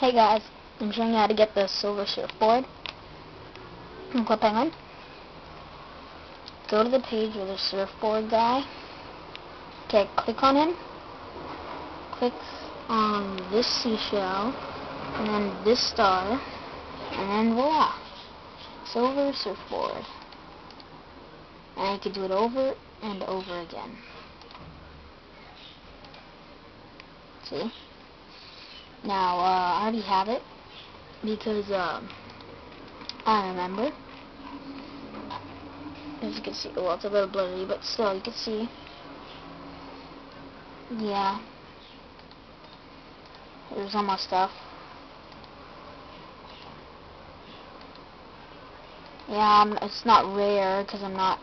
Hey guys, I'm showing you how to get the silver surfboard. Click on. Go to the page with the surfboard guy. Okay, click on him. Click on this seashell, and then this star, and then voila! Silver surfboard. And you can do it over and over again. See? Now, I already have it because I remember. As you can see, well, it's a little blurry, but still, you can see. Yeah. Here's all my stuff. Yeah, it's not rare because I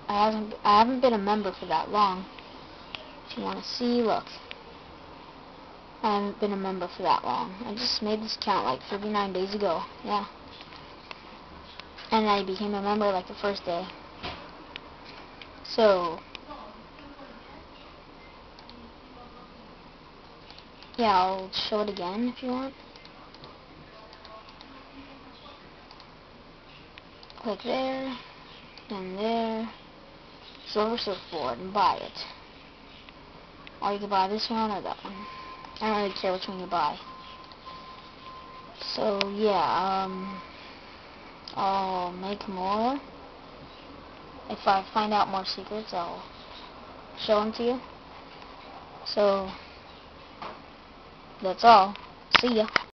haven't been a member for that long. If you want to see, look. I haven't been a member for that long. I just made this account like 39 days ago. Yeah. And I became a member like the first day. So, yeah, I'll show it again if you want. Click there, and there. Silver surfboard, and buy it. Or you can buy this one or that one. I don't really care which one you buy. So, yeah, I'll make more. If I find out more secrets, I'll show them to you. So, that's all. See ya.